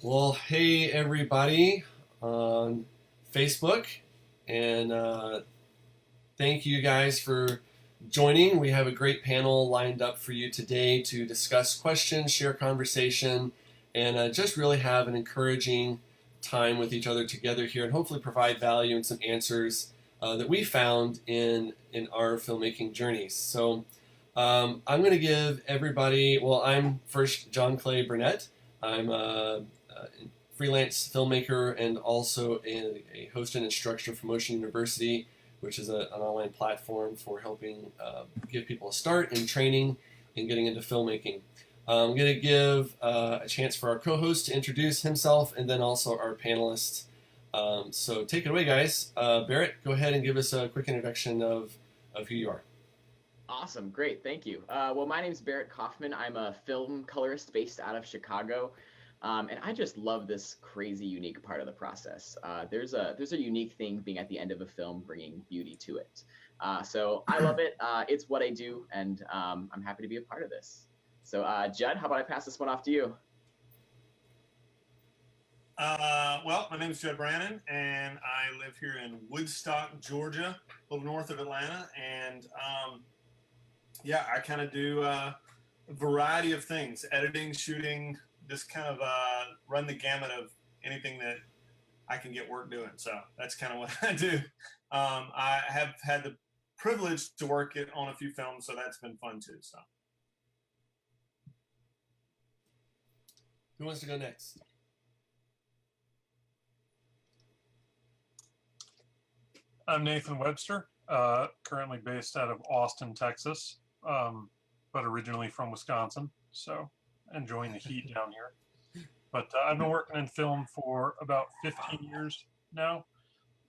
Well, hey everybody on Facebook, and thank you guys for joining. We have a great panel lined up for you today to discuss questions, share conversation, and just really have an encouraging time with each other together here, and hopefully provide value and some answers that we found in our filmmaking journeys. So I'm going to give everybody. Well, I'm first John Clay Burnett. I'm a freelance filmmaker and also a host and instructor for Motion University, which is an online platform for helping give people a start in training and getting into filmmaking. I'm going to give a chance for our co-host to introduce himself and then also our panelists. So take it away, guys. Barrett, go ahead and give us a quick introduction of who you are. Awesome, great, thank you. Well, my name is Barrett Kaufman. I'm a film colorist based out of Chicago, and I just love this crazy, unique part of the process. There's a unique thing being at the end of a film, bringing beauty to it. So I love it. It's what I do, and I'm happy to be a part of this. So, Judd, how about I pass this one off to you? Well, my name is Judd Brannon, and I live here in Woodstock, Georgia, a little north of Atlanta. And yeah, I kind of do a variety of things: editing, shooting, just kind of run the gamut of anything that I can get work doing. So that's kind of what I do. I have had the privilege to work it on a few films, so that's been fun too. So, Who wants to go next? I'm Nathan Webster, currently based out of Austin, Texas, but originally from Wisconsin, so enjoying the heat down here. But I've been working in film for about 15 years now.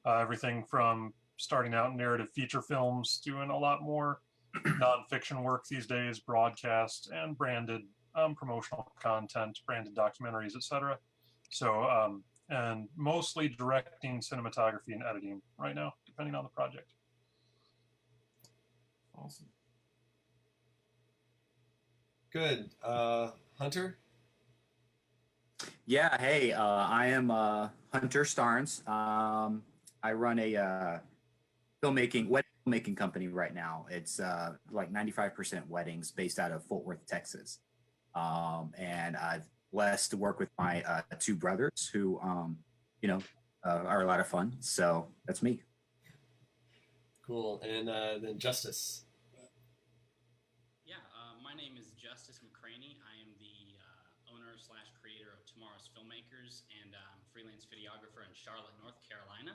Everything from starting out in narrative feature films, doing a lot more nonfiction work these days, broadcast and branded promotional content, branded documentaries, etc. So, and mostly directing, cinematography, and editing right now, depending on the project. awesome. Good. Hunter? Yeah, hey, I am Hunter Starnes. I run a wedding filmmaking company right now. It's like 95% weddings based out of Fort Worth, Texas. And I've blessed to work with my two brothers who, you know, are a lot of fun. So that's me. Cool. And then Justice. Yeah, my name is Justice McCraney. I am the owner slash creator of Tomorrow's Filmmakers and freelance videographer in Charlotte, North Carolina.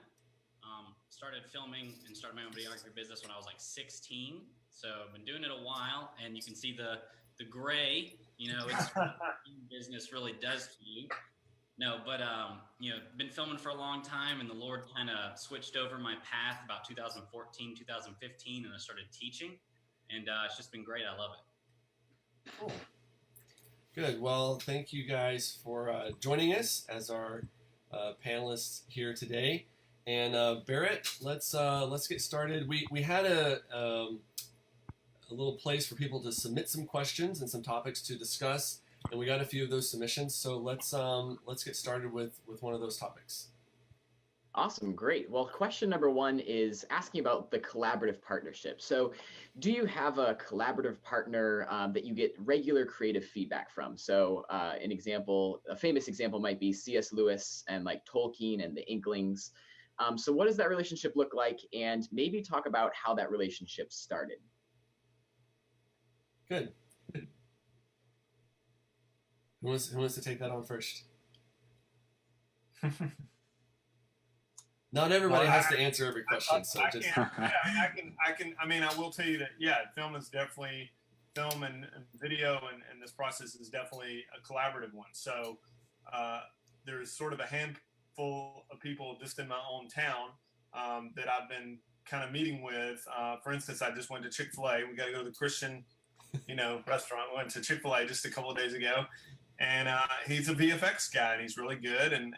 Started filming and started my own videography business when I was like 16. So I've been doing it a while, and you can see the gray. It's what business really does to you. No, but been filming for a long time, and the Lord kind of switched over my path about 2014, 2015, and I started teaching, and it's just been great. I love it. Cool. Good. Well, thank you guys for joining us as our panelists here today. And Barrett, let's get started. We had a little place for people to submit some questions and some topics to discuss, and we got a few of those submissions. So let's get started with one of those topics. Awesome, great. Well, question number one is asking about the collaborative partnership. So, do you have a collaborative partner that you get regular creative feedback from? So, a famous example might be C.S. Lewis and like Tolkien and the Inklings. So, what does that relationship look like? And maybe talk about how that relationship started. Good. Who wants to take that on first? Not everybody has to answer every question, so just. I will tell you that, yeah, film is definitely, film and video and this process is definitely a collaborative one. So there's sort of a handful of people just in my own town that I've been kind of meeting with. For instance, I just went to Chick-fil-A. We got to go to the Christian, restaurant. We went to Chick-fil-A just a couple of days ago. And he's a VFX guy, and he's really good. And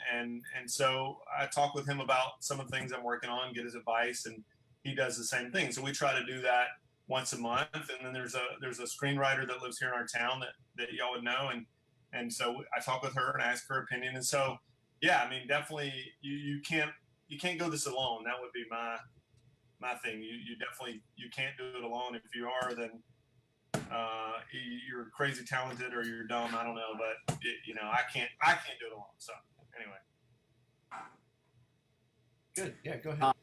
so I talk with him about some of the things I'm working on, get his advice, and he does the same thing. So we try to do that once a month. And then there's a screenwriter that lives here in our town that y'all would know, and And so I talked with her and asked her opinion. And so, yeah, I mean, definitely you can't go this alone. That would be my thing. You definitely, you can't do it alone. If you are, then you're crazy talented or you're dumb. I don't know, but I can't do it alone. So anyway. Good. Yeah, go ahead.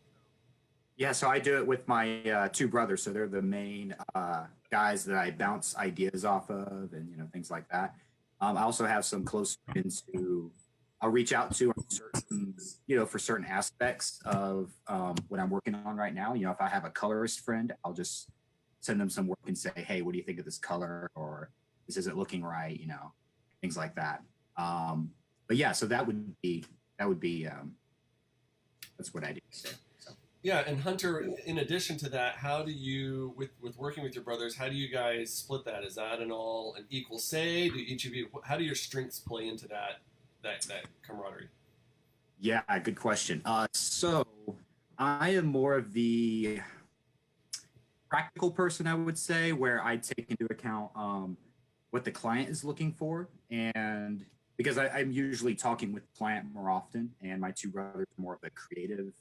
Yeah, so I do it with my two brothers. So they're the main guys that I bounce ideas off of, and things like that. I also have some close friends who I'll reach out to on certain, for certain aspects of what I'm working on right now. If I have a colorist friend, I'll just send them some work and say, hey, what do you think of this color? Or this isn't looking right, things like that. But yeah, so that would be that's what I do. So. Yeah, and Hunter, in addition to that, how do you, with working with your brothers, how do you guys split that? Is that an equal say? Do each of you, how do your strengths play into that camaraderie? Yeah, good question. So I am more of the practical person, I would say, where I take into account what the client is looking for. And because I'm usually talking with the client more often, and my two brothers are more of the creative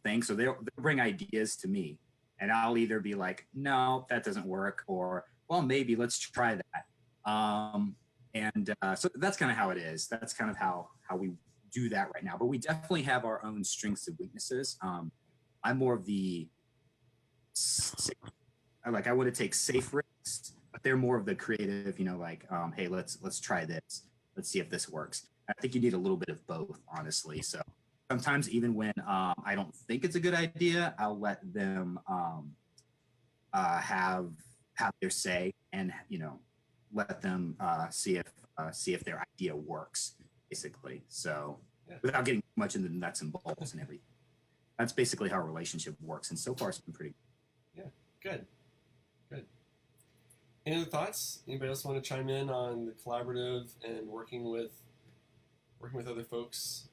thing. So they'll bring ideas to me, and I'll either be like, no, that doesn't work, or, well, maybe let's try that. So that's kind of how it is. That's kind of how we do that right now. But we definitely have our own strengths and weaknesses. I'm more of the, I want to take safe risks, but they're more of the creative, hey, let's try this. Let's see if this works. I think you need a little bit of both, honestly. So sometimes even when I don't think it's a good idea, I'll let them have their say, and let them see if their idea works, basically. So without getting much into the nuts and bolts and everything, that's basically how a relationship works. And so far, it's been pretty good. Yeah, good. Any other thoughts? Anybody else want to chime in on the collaborative and working with other folks?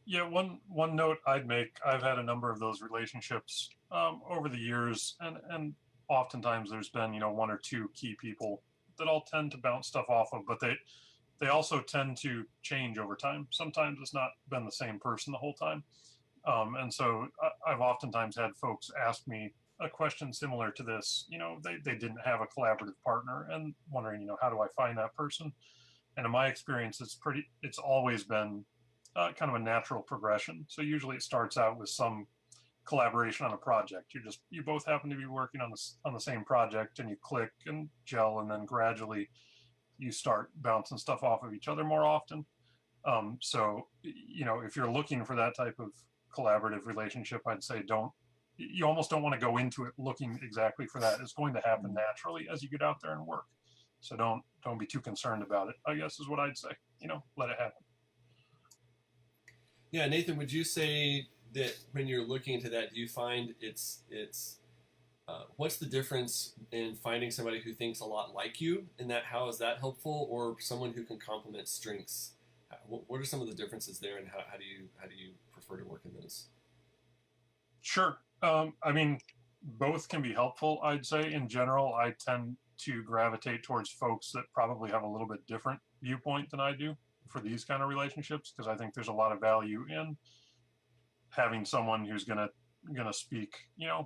Yeah, one note I'd make, I've had a number of those relationships over the years, and oftentimes there's been, one or two key people that I'll tend to bounce stuff off of, but they also tend to change over time. Sometimes it's not been the same person the whole time. And so I've oftentimes had folks ask me a question similar to this. They didn't have a collaborative partner and wondering, how do I find that person? And in my experience, it's always been kind of a natural progression. So usually it starts out with some collaboration on a project. You both happen to be working on the same project, and you click and gel, and then gradually you start bouncing stuff off of each other more often. So if you're looking for that type of collaborative relationship, I'd say you almost don't want to go into it looking exactly for that. It's going to happen naturally as you get out there and work. So don't be too concerned about it, I guess is what I'd say. Let it happen. Yeah, Nathan, would you say that when you're looking into that, do you find it's what's the difference in finding somebody who thinks a lot like you, and how is that helpful, or someone who can complement strengths? What are some of the differences there, and how do you prefer to work in those? Sure. I mean, both can be helpful. I'd say in general, I tend to gravitate towards folks that probably have a little bit different viewpoint than I do for these kind of relationships, because I think there's a lot of value in having someone who's gonna speak,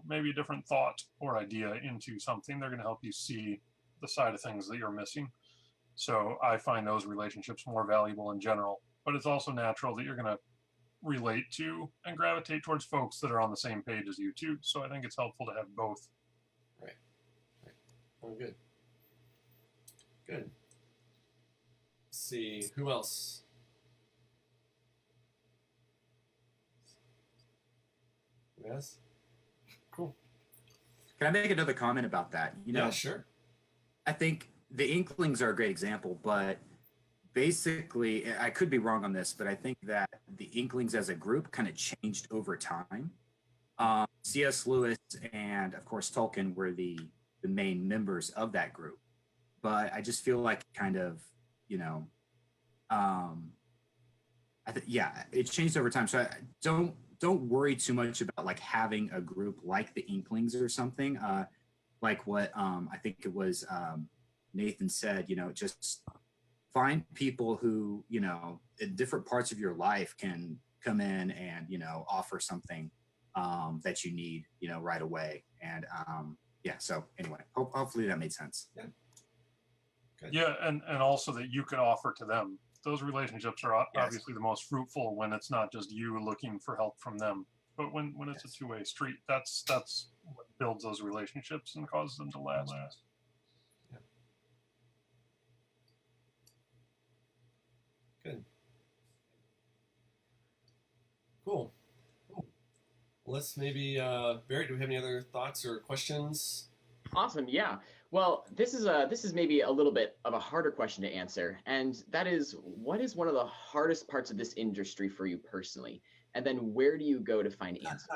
maybe a different thought or idea into something. They're gonna help you see the side of things that you're missing. So I find those relationships more valuable in general, but it's also natural that you're gonna relate to and gravitate towards folks that are on the same page as you too. So I think it's helpful to have both. Right. Oh, good. Let's see, who else? Yes. Cool. Can I make another comment about that? Yeah, sure. I think the Inklings are a great example, but basically, I could be wrong on this, but I think that the Inklings as a group kind of changed over time. C.S. Lewis and, of course, Tolkien were the main members of that group. But I just feel like kind of, it changed over time. So don't worry too much about like having a group like the Inklings or something, like what I think it was Nathan said, just find people who, in different parts of your life can come in and, offer something that you need, right away. And yeah, so anyway, hopefully that made sense. Yeah. Good. Yeah, and also that you can offer to them. Those relationships are Yes. obviously the most fruitful when it's not just you looking for help from them, but when it's Yes. a two-way street. That's what builds those relationships and causes them to last. Yeah. Good. Cool. Let's maybe, Barrett, do we have any other thoughts or questions? Awesome. Yeah. Well, this is maybe a little bit of a harder question to answer, and that is, what is one of the hardest parts of this industry for you personally? And then where do you go to find answers?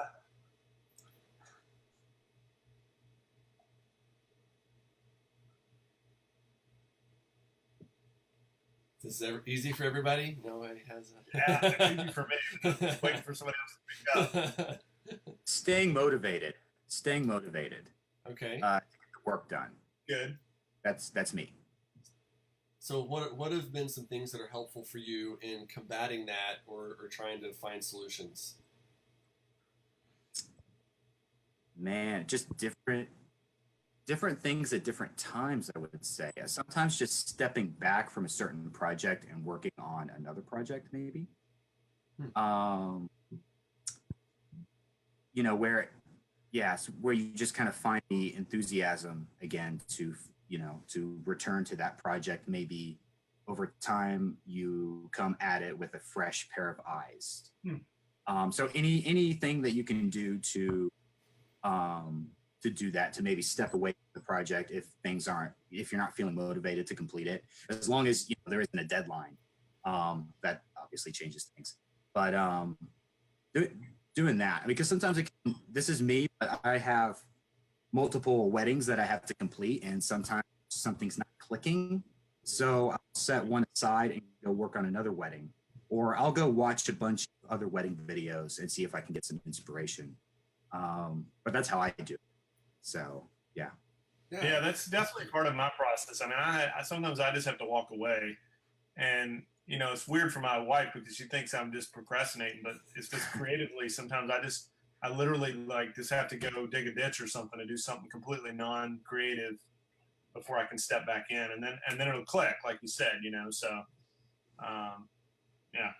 This is easy for everybody? Nobody has a... Yeah, it's easy for me. Just waiting for somebody else to pick up. Staying motivated. Okay. To get the work done. Good. That's me. So what have been some things that are helpful for you in combating that or trying to find solutions? Man, just different things at different times, I would say. Sometimes just stepping back from a certain project and working on another project, maybe. Where you just kind of find the enthusiasm again to return to that project. Maybe over time you come at it with a fresh pair of eyes. So anything that you can do to do that, to maybe step away from the project if you're not feeling motivated to complete it, as long as there isn't a deadline, that obviously changes things. But doing that, because sometimes this is me, but I have multiple weddings that I have to complete, and sometimes something's not clicking. So I'll set one aside and go work on another wedding, or I'll go watch a bunch of other wedding videos and see if I can get some inspiration. But that's how I do it. So yeah. Yeah, that's definitely part of my process. I mean, I sometimes I just have to walk away, and it's weird for my wife because she thinks I'm just procrastinating, but it's just creatively. Sometimes I literally just have to go dig a ditch or something to do something completely non-creative before I can step back in, and then it'll click, like you said, So, yeah.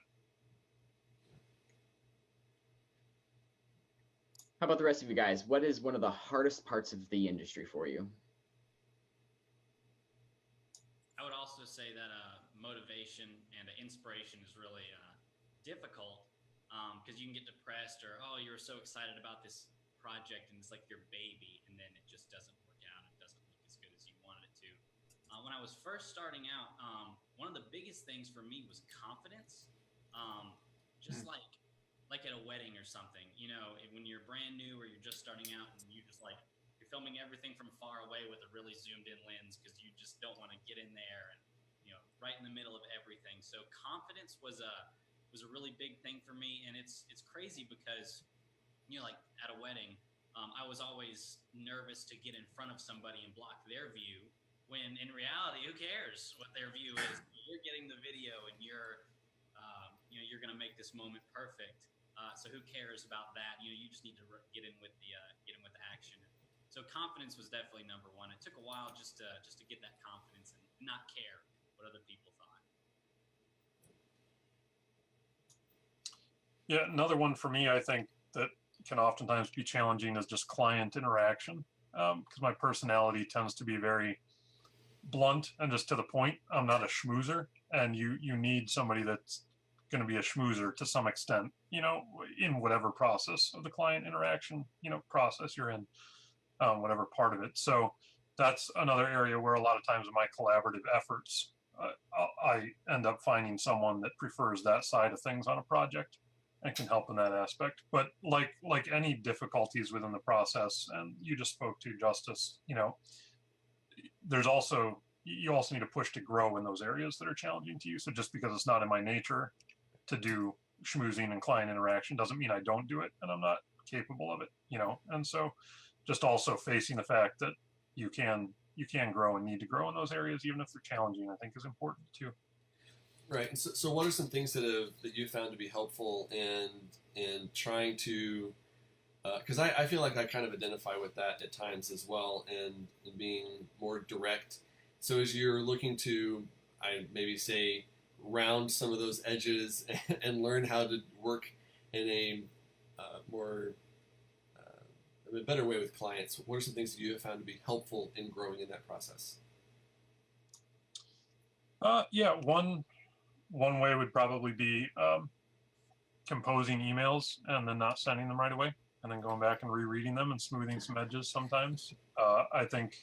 How about the rest of you guys? What is one of the hardest parts of the industry for you? I would also say that motivation and inspiration is really difficult because you can get depressed or, oh, you're so excited about this project and it's like your baby, and then it just doesn't work out. It doesn't look as good as you wanted it to. When I was first starting out, one of the biggest things for me was confidence. Just like at a wedding or something, when you're brand new or you're just starting out and you're filming everything from far away with a really zoomed in lens because you just don't want to get in there and right in the middle of everything. So confidence was a really big thing for me, and it's crazy because like at a wedding, I was always nervous to get in front of somebody and block their view, when in reality, who cares what their view is? You're getting the video and you're going to make this moment perfect. So who cares about that? You just need to get in with the action. So confidence was definitely number one. It took a while just to get that confidence and not care what other people thought. Yeah, another one for me, I think that can oftentimes be challenging is just client interaction, because my personality tends to be very blunt and just to the point. I'm not a schmoozer, and you need somebody that's going to be a schmoozer to some extent, in whatever process of the client interaction, process you're in, whatever part of it. So that's another area where a lot of times in my collaborative efforts, I end up finding someone that prefers that side of things on a project and can help in that aspect. But like any difficulties within the process, and you just spoke to Justice, you also need to push to grow in those areas that are challenging to you. So just because it's not in my nature to do schmoozing and client interaction doesn't mean I don't do it and I'm not capable of it, And so just also facing the fact that you can you can grow and need to grow in those areas, even if they're challenging, I think is important too. Right. And so what are some things that you found to be helpful in trying to, because I feel like I kind of identify with that at times as well, and being more direct. So as you're looking to, I maybe say, round some of those edges and learn how to work in a more a better way with clients, what are some things that you have found to be helpful in growing in that process? Yeah, one way would probably be composing emails and then not sending them right away, and then going back and rereading them and smoothing some edges sometimes. I think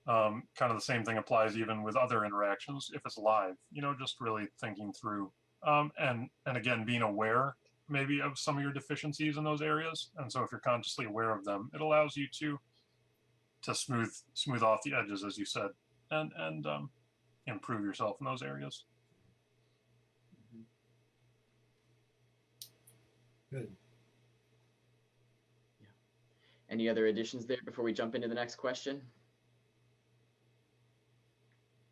kind of the same thing applies even with other interactions if it's live, just really thinking through and again, being aware maybe of some of your deficiencies in those areas. And so if you're consciously aware of them, it allows you to smooth off the edges, as you said, and improve yourself in those areas. Good. Yeah. Any other additions there before we jump into the next question?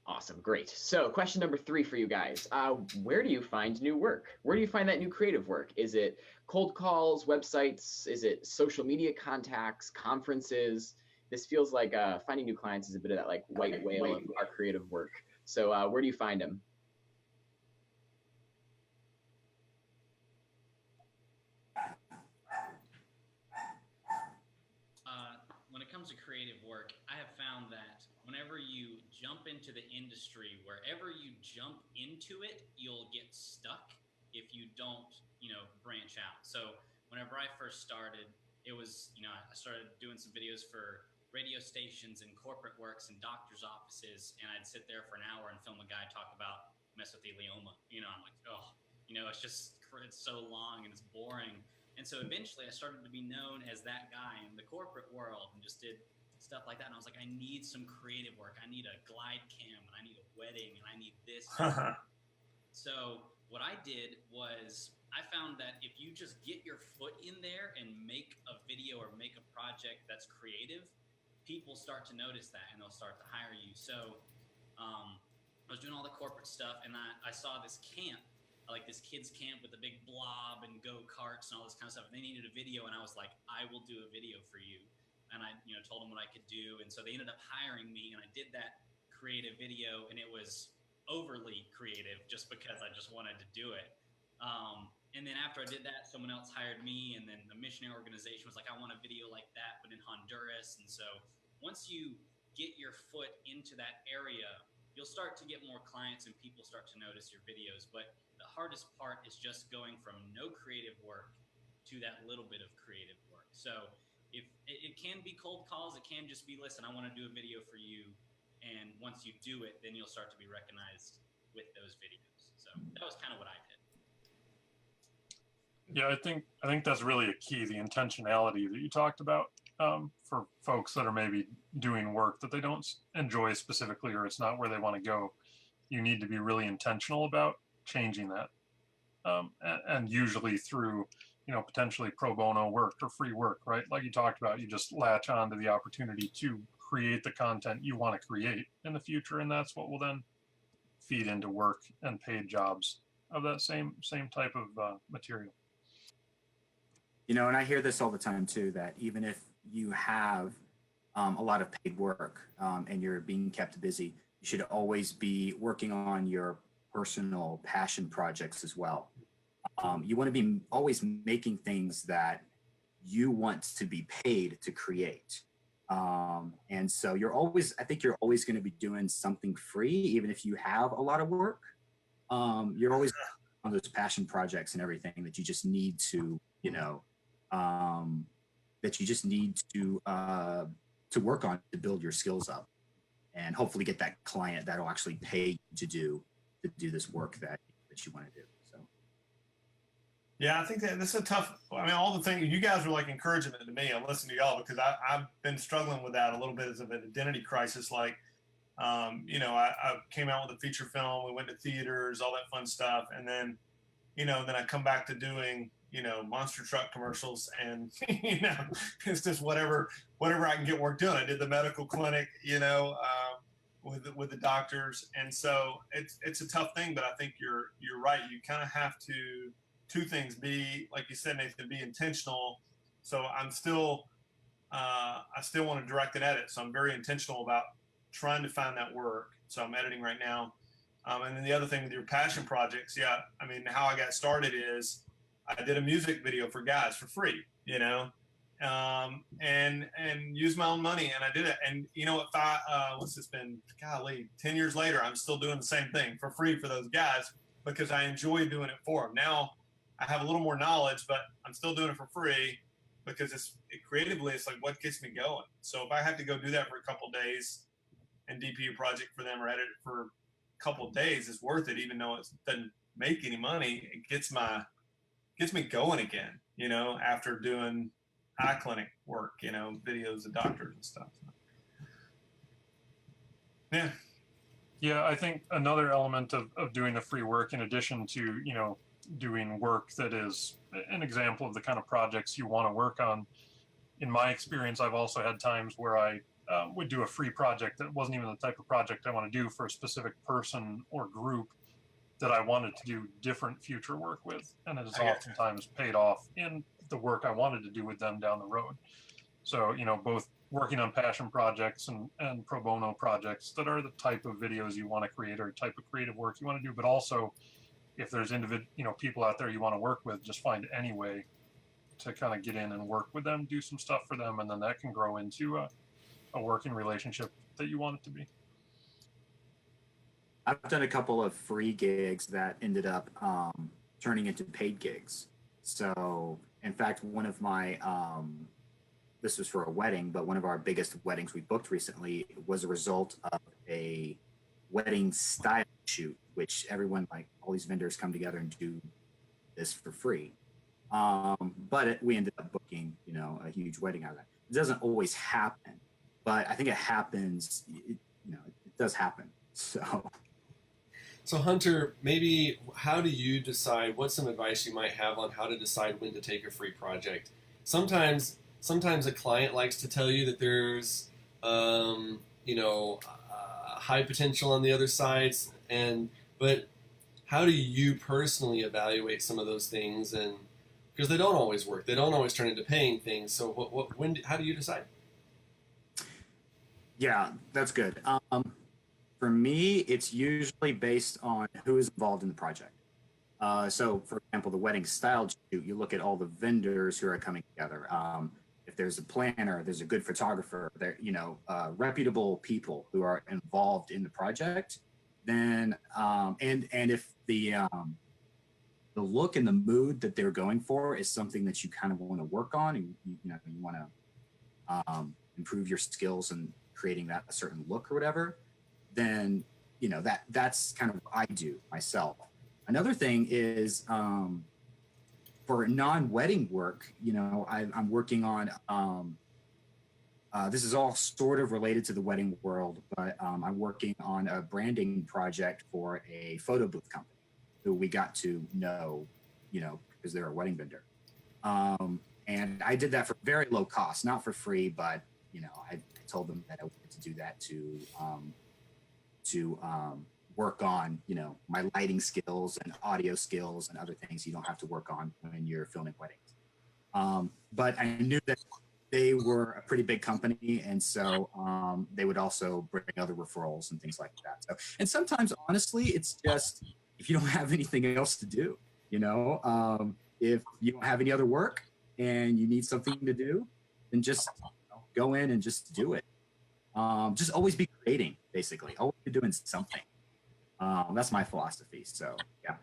Awesome, great. So question number 3 for you guys. Where do you find new work? Where do you find that new creative work? Is it cold calls, websites? Is it social media contacts, conferences? This feels like finding new clients is a bit of that like white whale of our creative work. So where do you find them? When it comes to creative work, I have found that whenever you jump into the industry, wherever you jump into it, you'll get stuck if you don't, branch out. So whenever I first started, it was, I started doing some videos for radio stations and corporate works and doctors' offices, and I'd sit there for an hour and film a guy talk about mesothelioma. I'm like, oh, it's so long and it's boring. And so eventually I started to be known as that guy in the corporate world and just did stuff like that. And I was like, I need some creative work. I need a glide cam, and I need a wedding, and I need this. So what I did was I found that if you just get your foot in there and make a video or make a project that's creative, people start to notice that and they'll start to hire you. So I was doing all the corporate stuff, and I saw this camp, like this kids camp with a big blob and go-karts and all this kind of stuff. And they needed a video, and I was like, I will do a video for you. And I, told them what I could do. And so they ended up hiring me, and I did that creative video, and it was overly creative just because I just wanted to do it. And then after I did that, someone else hired me, and then the missionary organization was like, I want a video like that, but in Honduras. And so once you get your foot into that area, you'll start to get more clients and people start to notice your videos. But the hardest part is just going from no creative work to that little bit of creative work. So if it can be cold calls, it can just be, listen, I want to do a video for you. And once you do it, then you'll start to be recognized with those videos. So that was kind of what I did. Yeah, I think that's really a key, the intentionality that you talked about for folks that are maybe doing work that they don't enjoy specifically, or it's not where they want to go. You need to be really intentional about changing that. And usually through, potentially pro bono work or free work, right? Like you talked about, you just latch on to the opportunity to create the content you want to create in the future. And that's what will then feed into work and paid jobs of that same type of material. And I hear this all the time too, that even if you have a lot of paid work and you're being kept busy, you should always be working on your personal passion projects as well. You want to be always making things that you want to be paid to create. And so I think you're always going to be doing something free, even if you have a lot of work. You're always on those passion projects and everything that you just need to, to work on to build your skills up and hopefully get that client that'll actually pay you to do this work that you want to do. So. Yeah, I think that this is a tough, all the things you guys are like encouragement to me. I'm listening to y'all because I've been struggling with that a little bit as of an identity crisis. Like, I came out with a feature film, we went to theaters, all that fun stuff. And then, then I come back to doing, monster truck commercials, and it's just whatever I can get work done. I did the medical clinic, with the doctors, and so it's a tough thing. But I think you're right. You kind of have to two things: be, like you said, Nathan, be intentional. So I still want to direct and edit. So I'm very intentional about trying to find that work. So I'm editing right now. And then the other thing with your passion projects, how I got started is I did a music video for guys for free, and used my own money, and I did it. And what's this been? Golly, 10 years later, I'm still doing the same thing for free for those guys because I enjoy doing it for them. Now I have a little more knowledge, but I'm still doing it for free because creatively, it's like what gets me going. So if I have to go do that for a couple days and DP a project for them or edit it for a couple days, is worth it, even though it doesn't make any money. It gets me going again, after doing eye clinic work, videos of doctors and stuff. Yeah. Yeah, I think another element of doing the free work, in addition to, doing work that is an example of the kind of projects you want to work on. In my experience, I've also had times where I would do a free project that wasn't even the type of project I want to do for a specific person or group that I wanted to do different future work with. And it has oftentimes paid off in the work I wanted to do with them down the road. So, both working on passion projects and pro bono projects that are the type of videos you want to create or type of creative work you want to do, but also if there's people out there you want to work with, just find any way to kind of get in and work with them, do some stuff for them, and then that can grow into a working relationship that you want it to be. I've done a couple of free gigs that ended up turning into paid gigs. So, in fact, one of my, this was for a wedding, but one of our biggest weddings we booked recently was a result of a wedding style shoot, which everyone, like all these vendors come together and do this for free. But we ended up booking, a huge wedding out of that. It doesn't always happen, but I think it happens, it does happen. So Hunter, maybe how do you decide, what's some advice you might have on how to decide when to take a free project? Sometimes a client likes to tell you that there's, high potential on the other sides, but how do you personally evaluate some of those things? And because they don't always work, they don't always turn into paying things. So how do you decide? Yeah, that's good. For me, it's usually based on who is involved in the project. So, for example, the wedding style shoot, you look at all the vendors who are coming together. If there's a planner, there's a good photographer, there, reputable people who are involved in the project. Then, and if the look and the mood that they're going for is something that you kind of want to work on, and you want to improve your skills in creating that a certain look or whatever, then that's kind of what I do myself. Another thing is for non-wedding work, I'm working on this is all sort of related to the wedding world, but I'm working on a branding project for a photo booth company who we got to know, because they're a wedding vendor. And I did that for very low cost, not for free, but I told them that I wanted to do that to work on, my lighting skills and audio skills and other things you don't have to work on when you're filming weddings. But I knew that they were a pretty big company, and so they would also bring other referrals and things like that. So, and sometimes, honestly, it's just if you don't have anything else to do, if you don't have any other work and you need something to do, then just go in and just do it. Just always be creating, basically. Always be doing something. That's my philosophy. So, yeah.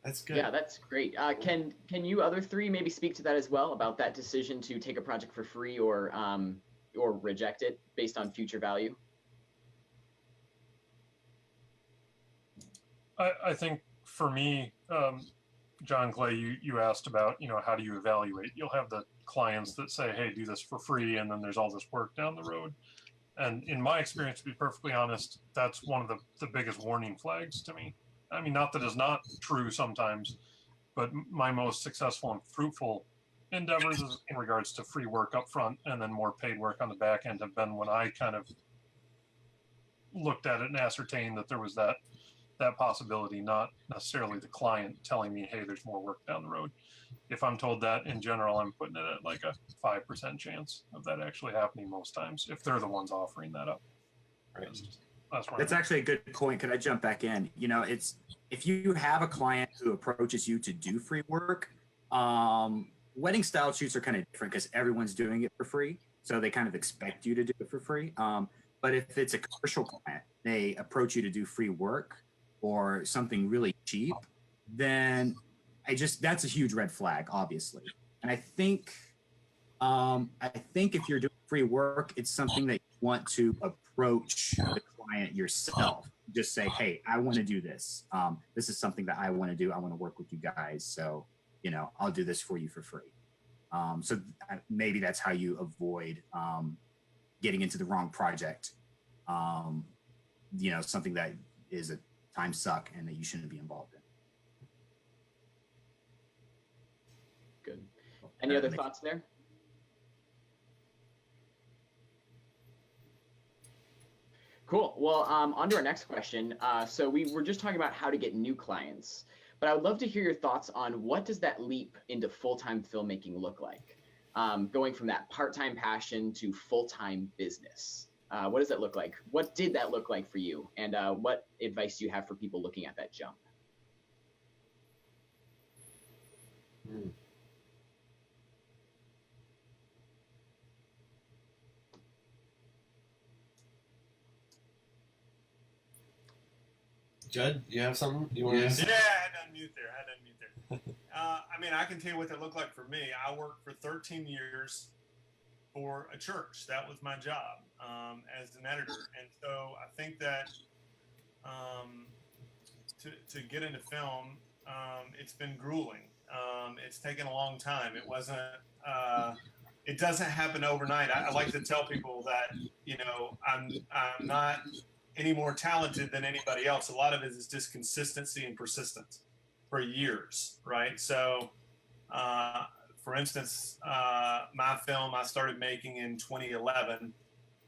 That's good. Yeah, that's great. Can you other three maybe speak to that as well, about that decision to take a project for free or reject it based on future value? I think for me, John Clay, you asked about, how do you evaluate? You'll have the clients that say, hey, do this for free, and then there's all this work down the road. And in my experience, to be perfectly honest, that's one of the biggest warning flags to me. I mean, not that it's not true sometimes, but my most successful and fruitful endeavors is in regards to free work up front and then more paid work on the back end have been when I kind of looked at it and ascertained that there was that possibility, not necessarily the client telling me, hey, there's more work down the road. If I'm told that, in general, I'm putting it at like a 5% chance of that actually happening most times if they're the ones offering that up. Right. That's actually a good point. Could I jump back in? You know, it's if you have a client who approaches you to do free work, wedding style shoots are kind of different because everyone's doing it for free. So they kind of expect you to do it for free. But if it's a commercial client, they approach you to do free work or something really cheap, then that's a huge red flag, obviously. And I think if you're doing free work, it's something that you want to approach the client yourself. Just say, hey, I want to do this. This is something that I want to do. I want to work with you guys. So, you know, I'll do this for you for free. So maybe that's how you avoid getting into the wrong project. You know, something that is a time suck and that you shouldn't be involved in. Good. Any other thoughts there? Cool. Well, on to our next question. So we were just talking about how to get new clients, but I would love to hear your thoughts on what does that leap into full-time filmmaking look like? Going from that part-time passion to full-time business. What does that look like? What did that look like for you? And what advice do you have for people looking at that jump? Judd, you have something you want to Yeah, say? I had to unmute there. I mean, I can tell you what that looked like for me. I worked for 13 years for a church. That was my job as an editor. And so I think that to get into film, it's been grueling. It's taken a long time. It wasn't, it doesn't happen overnight. I like to tell people that, you know, I'm not any more talented than anybody else. A lot of it is just consistency and persistence for years, right? So, for instance, my film I started making in 2011.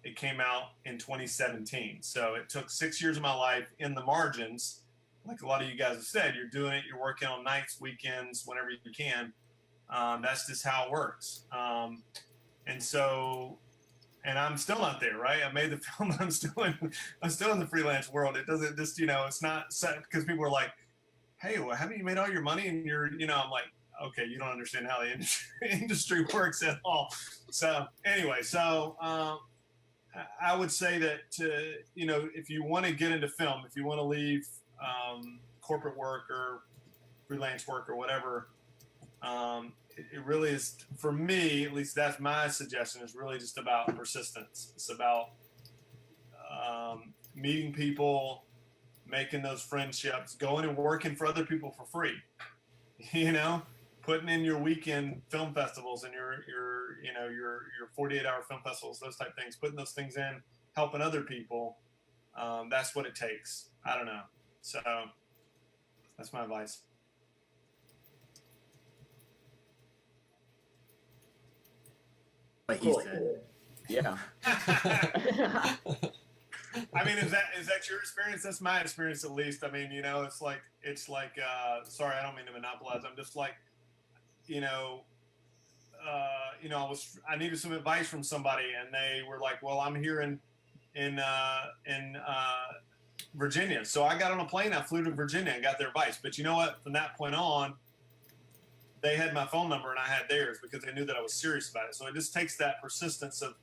It came out in 2017. So it took 6 years of my life in the margins. Like a lot of you guys have said, you're doing it, you're working on nights, weekends, whenever you can. That's just how it works. And so, and I'm still not there, right? I made the film. I'm still in the freelance world. It doesn't just, you know, it's not set because people are like, hey, well, haven't you made all your money? And you're, you know, I'm like, okay, you don't understand how the industry works at all. So anyway, so I would say that, you know, if you want to get into film, if you want to leave corporate work or freelance work or whatever, it really is, for me, at least that's my suggestion, is really just about persistence. It's about meeting people, making those friendships, going and working for other people for free, you know, putting in your weekend film festivals and your 48-hour film festivals, those type of things, putting those things in, helping other people. That's what it takes. I don't know. So that's my advice. What he said. Yeah. I mean, is that your experience? That's my experience, at least. I mean, you know, it's like sorry, I don't mean to monopolize. I'm just like, you know, I needed some advice from somebody, and they were like, well, I'm here in Virginia. So I got on a plane, I flew to Virginia and got their advice. But you know what? From that point on, they had my phone number and I had theirs because they knew that I was serious about it. So it just takes that persistence of,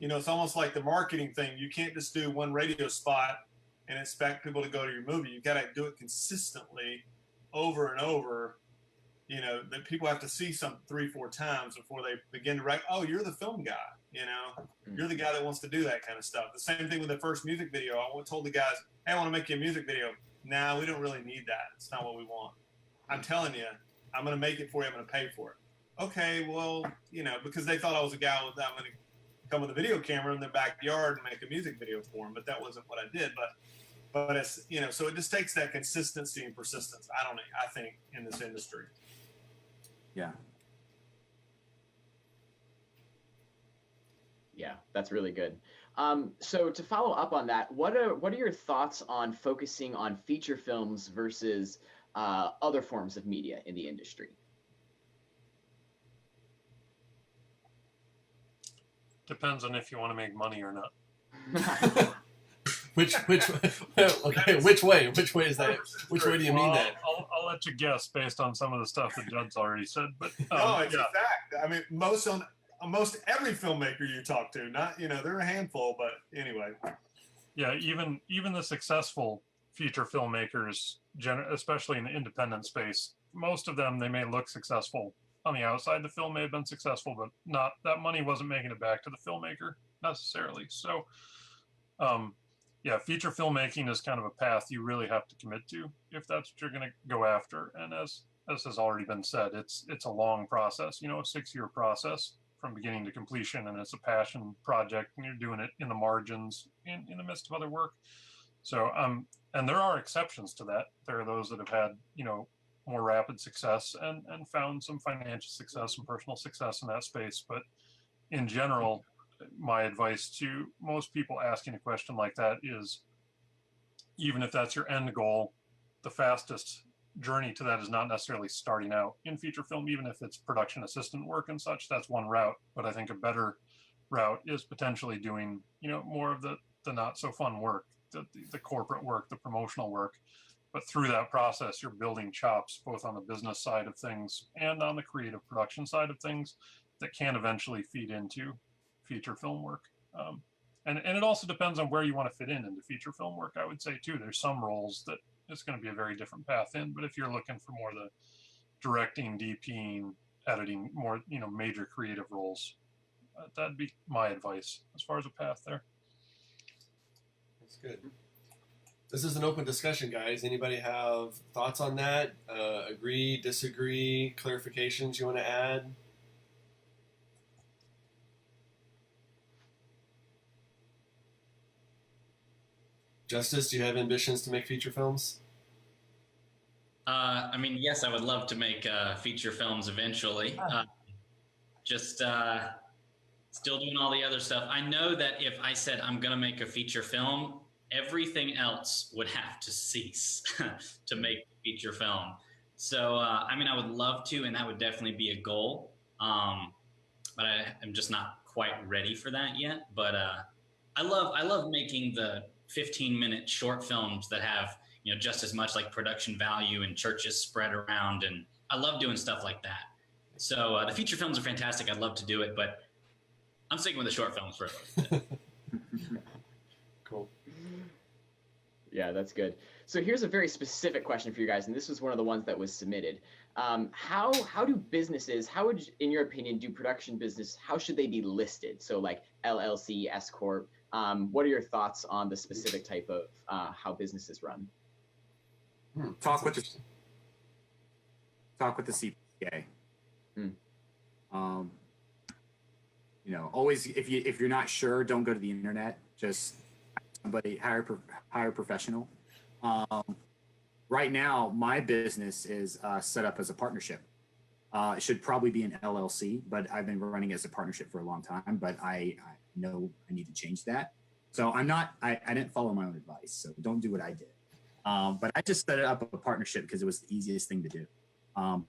you know, it's almost like the marketing thing. You can't just do one radio spot and expect people to go to your movie. You got to do it consistently over and over. You know, that people have to see something 3-4 times before they begin to write, oh, you're the film guy, you know, you're the guy that wants to do that kind of stuff. The same thing with the first music video. I told the guys, hey, I want to make you a music video. Nah, we don't really need that. It's not what we want. I'm telling you, I'm going to make it for you. I'm going to pay for it. Okay, well, you know, because they thought I was a guy that I'm going to come with a video camera in their backyard and make a music video for them, but that wasn't what I did. But it's, you know, so it just takes that consistency and persistence. I think in this industry. Yeah. Yeah, that's really good. So to follow up on that, what are your thoughts on focusing on feature films versus other forms of media in the industry? Depends on if you want to make money or not. Which okay, which way is that? Which way do you mean that? I'll let you guess based on some of the stuff that Judd's already said. But No, it's yeah. a fact. I mean, most every filmmaker you talk to, not, there are a handful, but anyway. Yeah, even the successful feature filmmakers, especially in the independent space, most of them, they may look successful on the outside. The film may have been successful, but not that money wasn't making it back to the filmmaker necessarily. So, yeah, feature filmmaking is kind of a path you really have to commit to if that's what you're going to go after. And as has already been said, it's a long process, a 6-year process from beginning to completion, and it's a passion project, and you're doing it in the margins, in the midst of other work. So, and there are exceptions to that. There are those that have had, more rapid success and found some financial success and personal success in that space. But in general, my advice to most people asking a question like that is, even if that's your end goal, the fastest journey to that is not necessarily starting out in feature film, even if it's production assistant work and such. That's one route, but I think a better route is potentially doing, more of the not so fun work, the corporate work, the promotional work. But through that process, you're building chops both on the business side of things and on the creative production side of things that can eventually feed into feature film work. And it also depends on where you want to fit into feature film work, I would say, too. There's some roles that it's going to be a very different path in, but if you're looking for more the directing, DPing, editing, more, major creative roles, that'd be my advice as far as a path there. That's good. This is an open discussion, guys. Anybody have thoughts on that? Agree, disagree, clarifications you want to add? Justice, do you have ambitions to make feature films? Yes, I would love to make feature films eventually. Just still doing all the other stuff. I know that if I said I'm going to make a feature film, everything else would have to cease to make a feature film. So, I would love to, and that would definitely be a goal. But I'm just not quite ready for that yet. But I love making the 15-minute short films that have, just as much like production value and churches spread around. And I love doing stuff like that. So the feature films are fantastic. I'd love to do it, but I'm sticking with the short films for a little bit. Cool. Yeah, that's good. So here's a very specific question for you guys, and this was one of the ones that was submitted. How do businesses, how would, in your opinion, do production business, how should they be listed? So like LLC, S Corp, what are your thoughts on the specific type of how businesses run? Talk with the CPA. Always, if you're not sure, don't go to the internet. Just hire a professional. Right now, my business is set up as a partnership. It should probably be an LLC, but I've been running as a partnership for a long time. But I know I need to change that. So I didn't follow my own advice. So don't do what I did. But I just set it up a partnership because it was the easiest thing to do.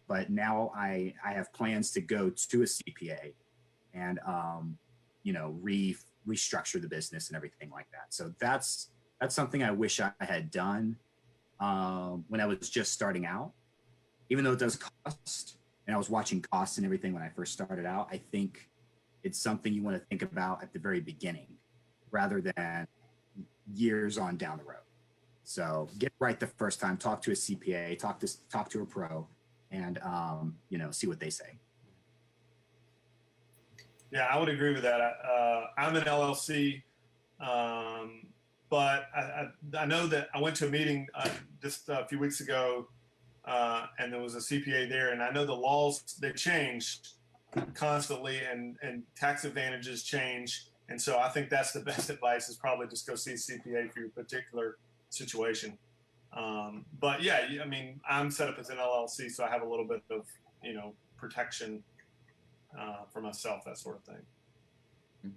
But now I have plans to go to a CPA and restructure the business and everything like that. So that's something I wish I had done when I was just starting out. Even though it does cost, and I was watching costs and everything when I first started out, I think it's something you want to think about at the very beginning rather than years on down the road. So get it right the first time, talk to a CPA, talk to a pro, and see what they say. Yeah, I would agree with that. I'm an LLC, but I know that I went to a meeting just a few weeks ago, and there was a CPA there, and I know the laws, they change constantly, and tax advantages change. And so I think that's the best advice, is probably just go see a CPA for your particular situation. But yeah, I'm set up as an LLC, so I have a little bit of, protection for myself, that sort of thing.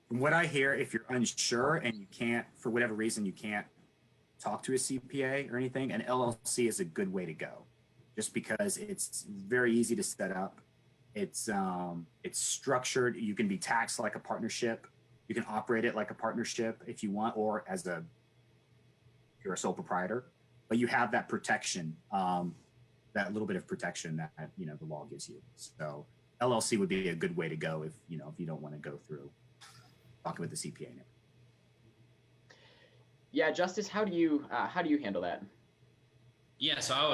From what I hear, if you're unsure and you can't, for whatever reason, you can't talk to a CPA or anything, an LLC is a good way to go, just because it's very easy to set up. It's structured. You can be taxed like a partnership. You can operate it like a partnership if you want, or as you're a sole proprietor. But you have that protection, that little bit of protection that the law gives you. So LLC would be a good way to go if you don't want to go through talking with the CPA. Yeah, Justice, how do you handle that? Yeah, so I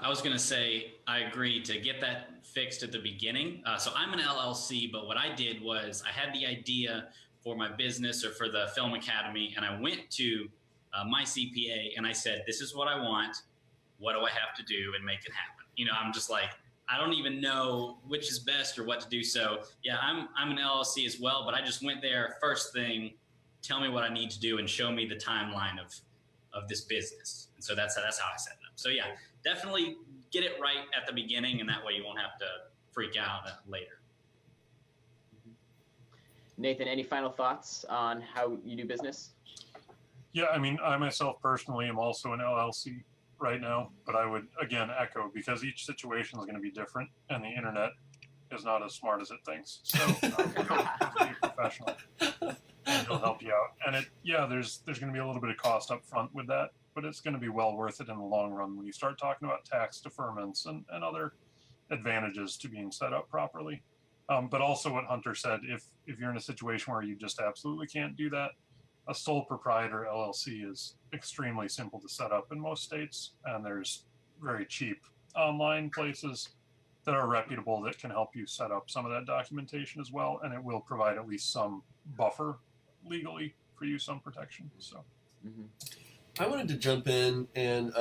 was gonna say I agree to get that fixed at the beginning. So I'm an LLC, but what I did was I had the idea for my business or for the Film Academy, and I went to my CPA and I said, "This is what I want. What do I have to do and make it happen?" I'm just like, I don't even know which is best or what to do. So yeah, I'm an LLC as well, but I just went there first thing, tell me what I need to do and show me the timeline of this business. And so that's how I set it up. So yeah, definitely get it right at the beginning, and that way you won't have to freak out later. Nathan, any final thoughts on how you do business? Yeah, I mean, I myself personally am also an LLC right now, but I would again echo, because each situation is going to be different, and the internet is not as smart as it thinks. So be a professional, and he'll help you out. And there's going to be a little bit of cost up front with that, but it's going to be well worth it in the long run when you start talking about tax deferments and other advantages to being set up properly. But also what Hunter said, if you're in a situation where you just absolutely can't do that, a sole proprietor LLC is extremely simple to set up in most states, and there's very cheap online places that are reputable that can help you set up some of that documentation as well, and it will provide at least some buffer legally for you, some protection. So I wanted to jump in and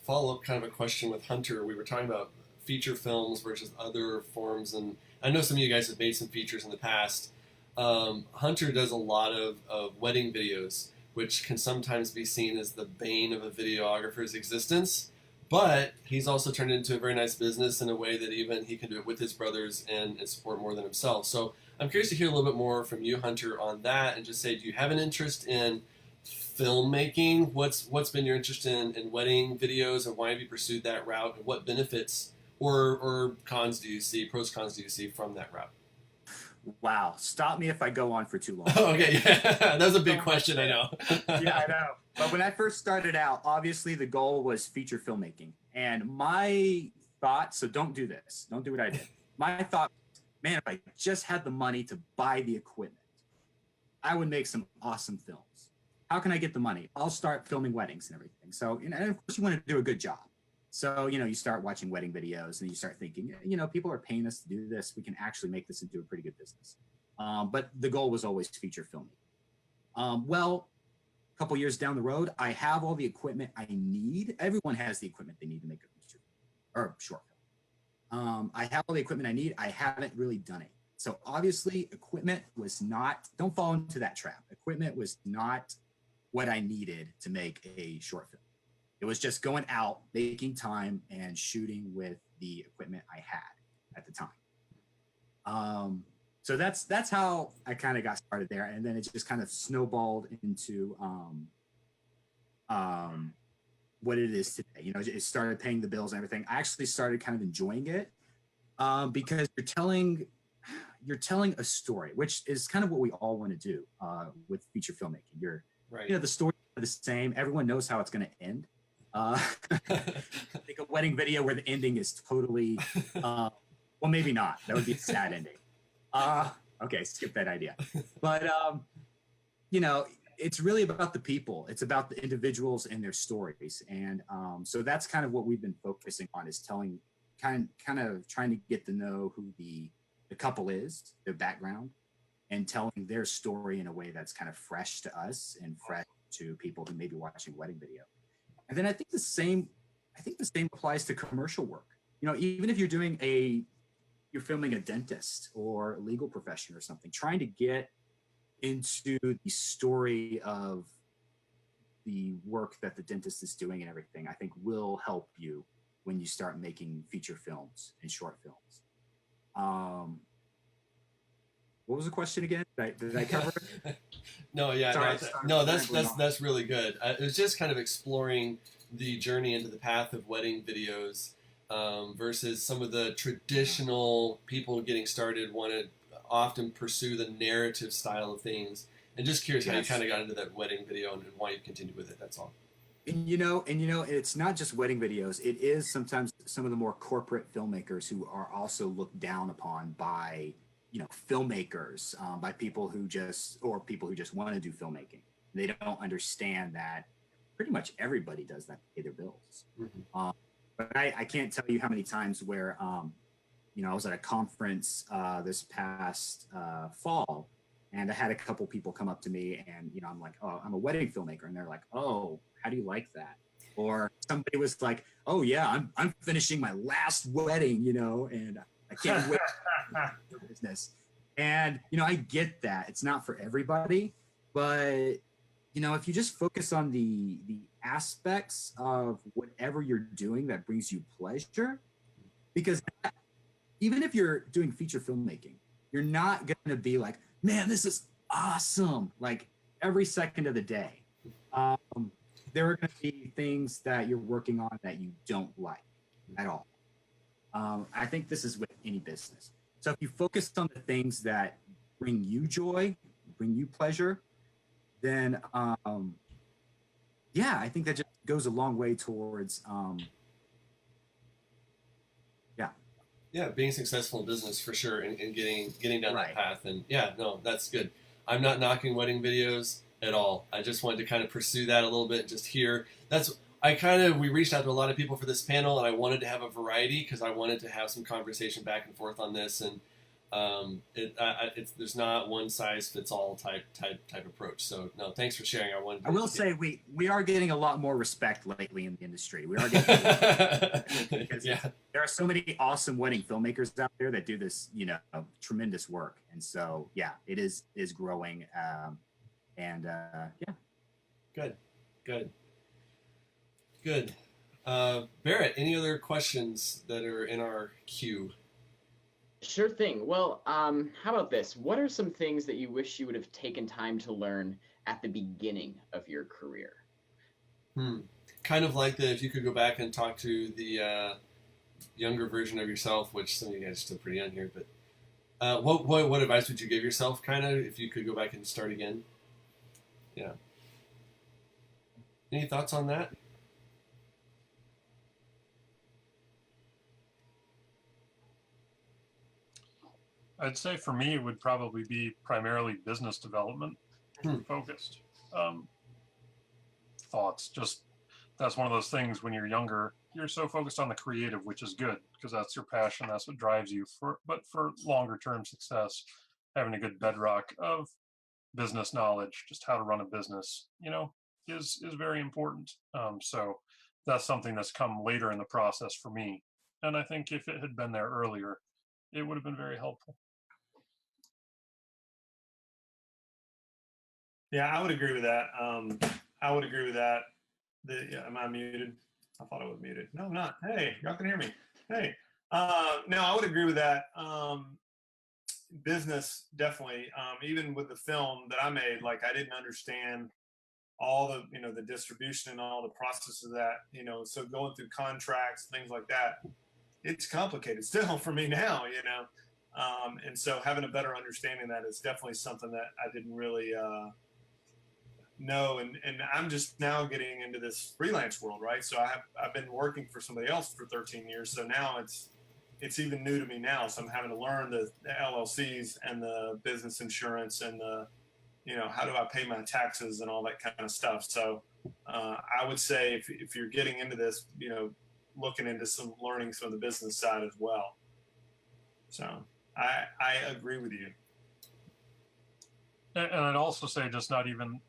follow up kind of a question with Hunter. We were talking about feature films versus other forms, and I know some of you guys have made some features in the past. Hunter does a lot of wedding videos, which can sometimes be seen as the bane of a videographer's existence, but he's also turned it into a very nice business in a way that even he can do it with his brothers and support more than himself. So I'm curious to hear a little bit more from you, Hunter, on that, and just say, do you have an interest in filmmaking? What's been your interest in wedding videos, and why have you pursued that route, and what benefits or cons do you see, pros, cons do you see from that route? Wow. Stop me if I go on for too long. Okay, yeah. That was a big question, I know. Yeah, I know. But when I first started out, obviously the goal was feature filmmaking. And my thought, so don't do this. Don't do what I did. My thought, man, if I just had the money to buy the equipment, I would make some awesome films. How can I get the money? I'll start filming weddings and everything. So, and of course you want to do a good job. So, you start watching wedding videos and you start thinking, people are paying us to do this. We can actually make this into a pretty good business. But the goal was always feature filming. Well, a couple years down the road, I have all the equipment I need. Everyone has the equipment they need to make a feature or short film. I have all the equipment I need. I haven't really done it. So obviously equipment was not, don't fall into that trap. Equipment was not what I needed to make a short film. It was just going out, making time, and shooting with the equipment I had at the time. So that's how I kind of got started there, and then it just kind of snowballed into what it is today. It started paying the bills and everything. I actually started kind of enjoying it because you're telling a story, which is kind of what we all want to do with feature filmmaking. Right. The stories are the same. Everyone knows how it's going to end. Like a wedding video where the ending is totally, well, maybe not. That would be a sad ending. Okay, skip that idea. But, it's really about the people. It's about the individuals and their stories. And so that's kind of what we've been focusing on, is telling, kind of trying to get to know who the couple is, their background, and telling their story in a way that's kind of fresh to us and fresh to people who may be watching a wedding video. And then I think the same applies to commercial work. Even if you're filming a dentist or a legal profession or something, trying to get into the story of the work that the dentist is doing and everything, I think will help you when you start making feature films and short films. What was the question again? Did I cover it? No, yeah, Sorry, no, rambling on. that's really good. It was just kind of exploring the journey into the path of wedding videos versus some of the traditional people getting started want to often pursue the narrative style of things. And just curious how you Yes. kind of got into that wedding video and why you continued with it. That's all. And it's not just wedding videos. It is sometimes some of the more corporate filmmakers who are also looked down upon by, filmmakers, by people who just want to do filmmaking. They don't understand that pretty much everybody does that to pay their bills. Mm-hmm. But I can't tell you how many times where, I was at a conference this past fall, and I had a couple people come up to me, and I'm like, "Oh, I'm a wedding filmmaker," and they're like, "Oh, how do you like that?" Or somebody was like, "Oh yeah, I'm finishing my last wedding, and I can't wait for business." And I get that it's not for everybody, but if you just focus on the aspects of whatever you're doing that brings you pleasure, because even if you're doing feature filmmaking, you're not going to be like, "Man, this is awesome," like every second of the day. There are going to be things that you're working on that you don't like at all. I think this is with any business. So if you focus on the things that bring you joy, bring you pleasure, then I think that just goes a long way towards being successful in business for sure, and getting down Right. that path. And that's good. I'm not knocking wedding videos at all. I just wanted to kind of pursue that a little bit and just hear. We reached out to a lot of people for this panel, and I wanted to have a variety because I wanted to have some conversation back and forth on this. And there's not one size fits all type approach. So no, thanks for sharing. I will say we are getting a lot more respect lately in the industry. We are getting because there are so many awesome wedding filmmakers out there that do this, tremendous work. And so it is growing. Good. Barrett, any other questions that are in our queue? Sure thing. Well, how about this? What are some things that you wish you would have taken time to learn at the beginning of your career? Kind of like if you could go back and talk to the younger version of yourself, which some of you guys are still pretty young here, but what advice would you give yourself, kind of, if you could go back and start again? Yeah. Any thoughts on that? I'd say for me, it would probably be primarily business development focused. Thoughts. Just that's one of those things when you're younger, you're so focused on the creative, which is good because that's your passion. That's what drives you. But for longer term success, having a good bedrock of business knowledge, just how to run a business, is very important. So that's something that's come later in the process for me. And I think if it had been there earlier, it would have been very helpful. Yeah, I would agree with that. I would agree with that. Am I muted? I thought I was muted. No, I'm not. Hey, y'all can hear me. Hey. No, I would agree with that. Business, definitely. Even with the film that I made, like I didn't understand all the, the distribution and all the processes of that, so going through contracts, things like that, it's complicated still for me now, and so having a better understanding of that is definitely something that I didn't really know, and I'm just now getting into this freelance world, right? So I've been working for somebody else for 13 years, so now it's even new to me now. So I'm having to learn the LLCs and the business insurance and the, how do I pay my taxes and all that kind of stuff. So I would say if you're getting into this, looking into learning some of the business side as well. So I agree with you. And I'd also say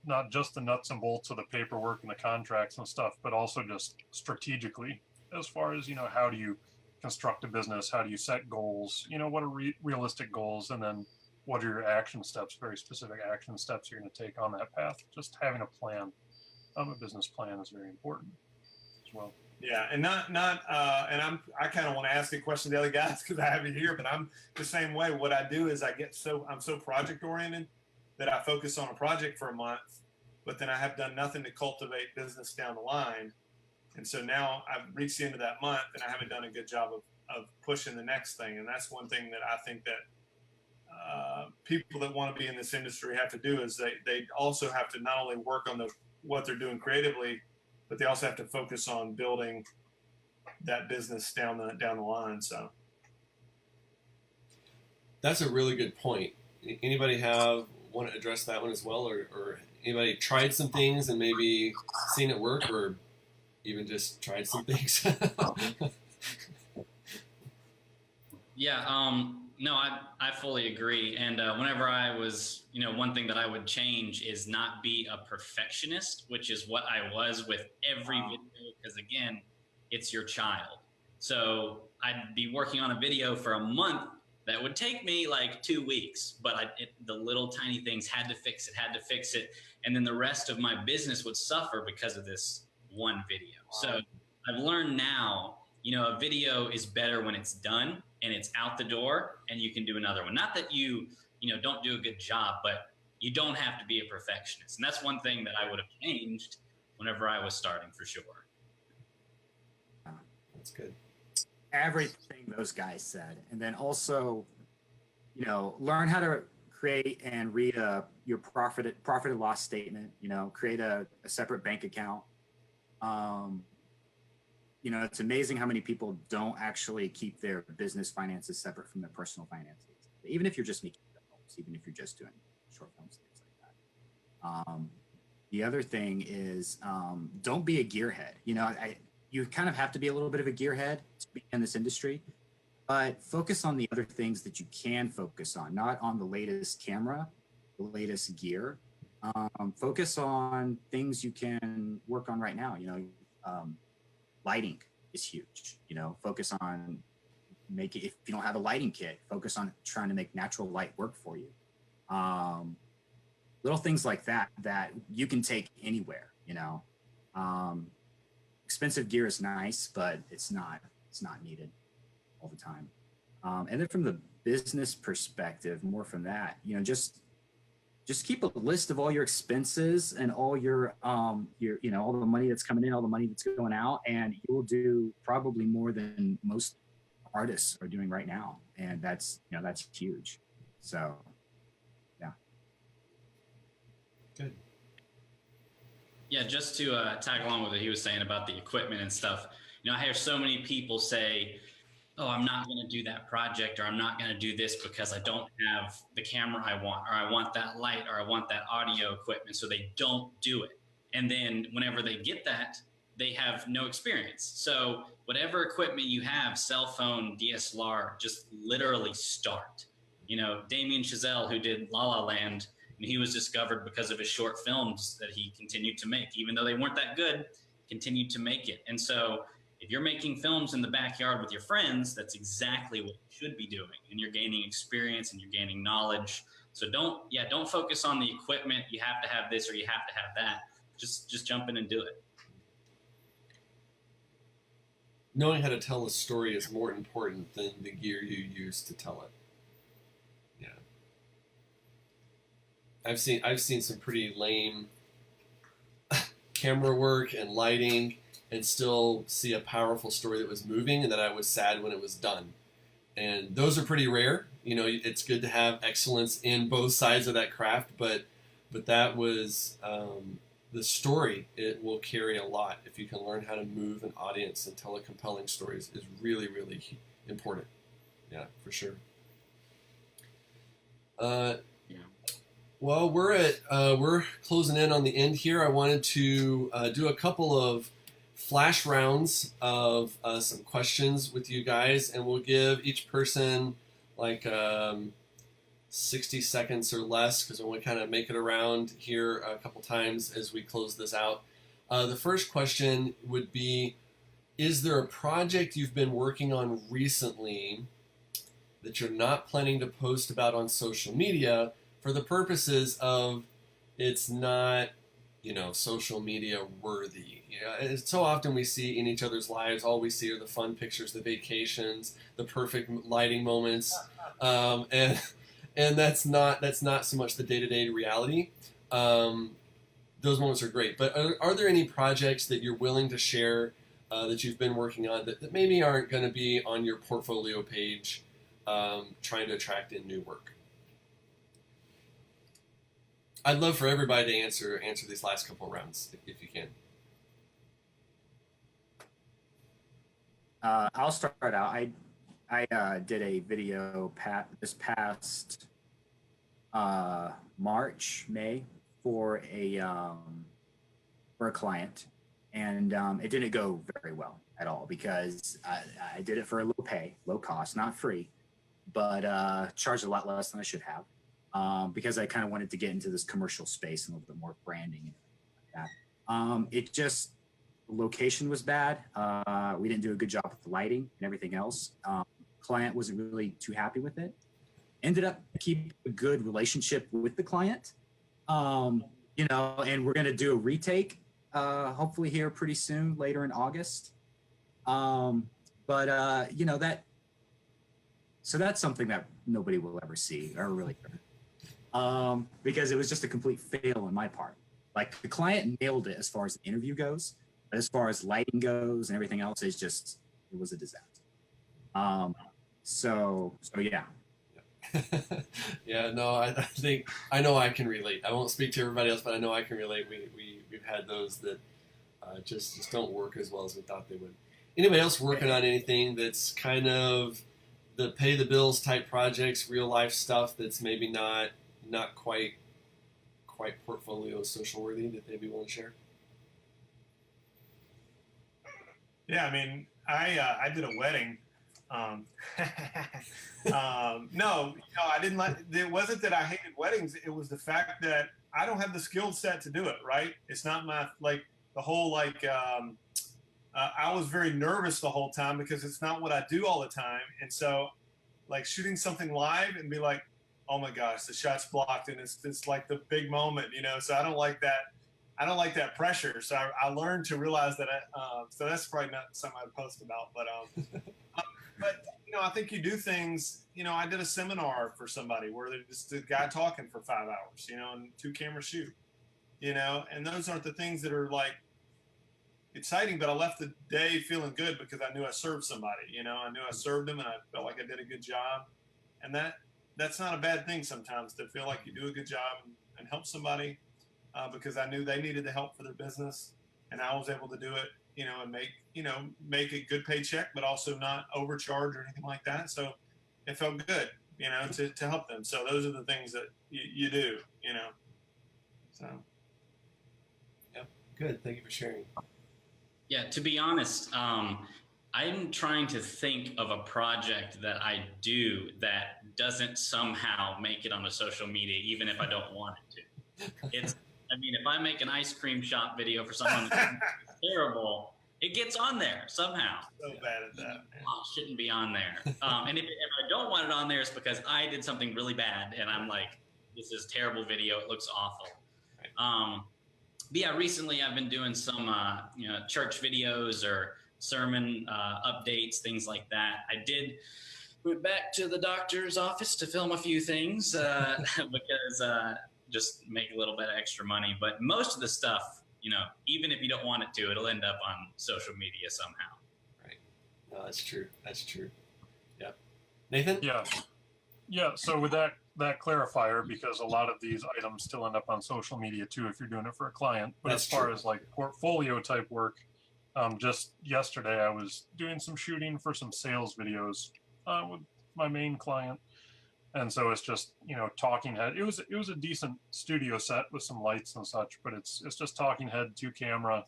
not just the nuts and bolts of the paperwork and the contracts and stuff, but also just strategically, as far as, how do you construct a business? How do you set goals? What are realistic goals? And then what are your action steps, very specific action steps you're going to take on that path? Just having a plan, a business plan is very important as well. Yeah, and I kind of want to ask a question to the other guys because I have you here, but I'm the same way. What I do is I'm so project oriented that I focus on a project for a month, but then I have done nothing to cultivate business down the line. And so now I've reached the end of that month and I haven't done a good job of pushing the next thing. And that's one thing that I think that people that want to be in this industry have to do is they also have to not only work on what they're doing creatively, but they also have to focus on building that business down the line. So That's a really good point. Anybody want to address that one as well, or anybody tried some things and maybe seen it work, or even just tried some things? Yeah, no, I fully agree. And whenever I was, one thing that I would change is not be a perfectionist, which is what I was with every video, because again, it's your child. So I'd be working on a video for a month that would take me like 2 weeks, but the little tiny things had to fix it. And then the rest of my business would suffer because of this one video. Wow. So I've learned now, a video is better when it's done and it's out the door and you can do another one. Not that you don't do a good job, but you don't have to be a perfectionist. And that's one thing that I would have changed whenever I was starting, for sure. That's good. Everything those guys said. And then also, learn how to create and read your profit and loss statement, create a separate bank account. It's amazing how many people don't actually keep their business finances separate from their personal finances. Even if you're just making films, even if you're just doing short films, things like that. The other thing is don't be a gearhead. You kind of have to be a little bit of a gearhead to be in this industry, but focus on the other things that you can focus on, not on the latest camera, the latest gear. Focus on things you can work on right now. Lighting is huge. Focus on if you don't have a lighting kit, focus on trying to make natural light work for you. Little things like that you can take anywhere. Expensive gear is nice, but it's not needed all the time. And then from the business perspective, more from that, just keep a list of all your expenses and all your all the money that's coming in, all the money that's going out, and you will do probably more than most artists are doing right now. And that's huge. So, yeah. Good. Yeah, just to tag along with what he was saying about the equipment and stuff, I hear so many people say, oh, I'm not going to do that project, or I'm not going to do this because I don't have the camera I want, or I want that light, or I want that audio equipment, so they don't do it. And then whenever they get that, they have no experience. So whatever equipment you have, cell phone, DSLR, just literally start. Damien Chazelle, who did La La Land, he was discovered because of his short films that he continued to make. Even though they weren't that good, continued to make it. And so if you're making films in the backyard with your friends, that's exactly what you should be doing. And you're gaining experience and you're gaining knowledge. So don't focus on the equipment. You have to have this or you have to have that. Just jump in and do it. Knowing how to tell a story is more important than the gear you use to tell it. Yeah. I've seen some pretty lame camera work and lighting, and still see a powerful story that was moving and that I was sad when it was done. And those are pretty rare. It's good to have excellence in both sides of that craft, but that was the story. It will carry a lot. If you can learn how to move an audience and tell a compelling story is really, really important. Yeah, for sure. Well, we're closing in on the end here. I wanted to do a couple of flash rounds of some questions with you guys, and we'll give each person like 60 seconds or less, because I want to kind of make it around here a couple times as we close this out. The first question would be, is there a project you've been working on recently that you're not planning to post about on social media for the purposes of it's not social media worthy. And so often we see in each other's lives, all we see are the fun pictures, the vacations, the perfect lighting moments, and that's not so much the day-to-day reality. Those moments are great, but are there any projects that you're willing to share that you've been working on that maybe aren't going to be on your portfolio page, trying to attract in new work? I'd love for everybody to answer these last couple of rounds if you can. I'll start out. I did a video this past May for a client, and it didn't go very well at all because I did it for a low cost, not free, but charged a lot less than I should have. Because I kind of wanted to get into this commercial space and a little bit more branding and like that. Location was bad. We didn't do a good job with the lighting and everything else. Client wasn't really too happy with it. Ended up keeping a good relationship with the client. And we're going to do a retake, hopefully here pretty soon, later in August. So that's something that nobody will ever see or really because it was just a complete fail on my part. Like the client nailed it as far as the interview goes, but as far as lighting goes and everything else, it was a disaster. So yeah. Yeah, no, I think I know I can relate. I won't speak to everybody else, but I know I can relate. We've had those that just don't work as well as we thought they would. Anybody else working on anything that's kind of the pay the bills type projects, real life stuff that's maybe not quite portfolio social worthy that they'd be willing to share? Yeah, I mean, I did a wedding. No, I didn't like. It wasn't that I hated weddings. It was the fact that I don't have the skill set to do it. Right? It's not my the whole I was very nervous the whole time because it's not what I do all the time, and so shooting something live and be like, oh my gosh, the shot's blocked and it's like the big moment, so I don't like that pressure. So I learned to realize that so that's probably not something I'd post about, but I think you do things, I did a seminar for somebody where there's just a guy talking for 5 hours, and 2 camera shoot, and those aren't the things that are exciting, but I left the day feeling good because I knew I served somebody, I knew I served them and I felt like I did a good job. And that's not a bad thing sometimes, to feel like you do a good job and help somebody, because I knew they needed the help for their business and I was able to do it, and make a good paycheck, but also not overcharge or anything like that. So it felt good, to help them. So those are the things that you do, so. Yep. Good. Thank you for sharing. Yeah, to be honest, I'm trying to think of a project that I do that doesn't somehow make it onto social media, even if I don't want it to. If I make an ice cream shop video for someone that's terrible, it gets on there somehow. So bad at that. Man. Oh, it shouldn't be on there. And if I don't want it on there, it's because I did something really bad, and I'm like, this is terrible video. It looks awful. Right. But yeah, recently I've been doing some church videos or sermon updates, things like that. I went back to the doctor's office to film a few things because just make a little bit of extra money. But most of the stuff, even if you don't want it to, it'll end up on social media somehow. Right. No, that's true. That's true. Yep. Nathan? Yeah. So with that clarifier, because a lot of these items still end up on social media too if you're doing it for a client. But That's as far true. as portfolio type work, just yesterday I was doing some shooting for some sales videos with my main client, and so it's just talking head. It was a decent studio set with some lights and such, but it's just talking head to camera,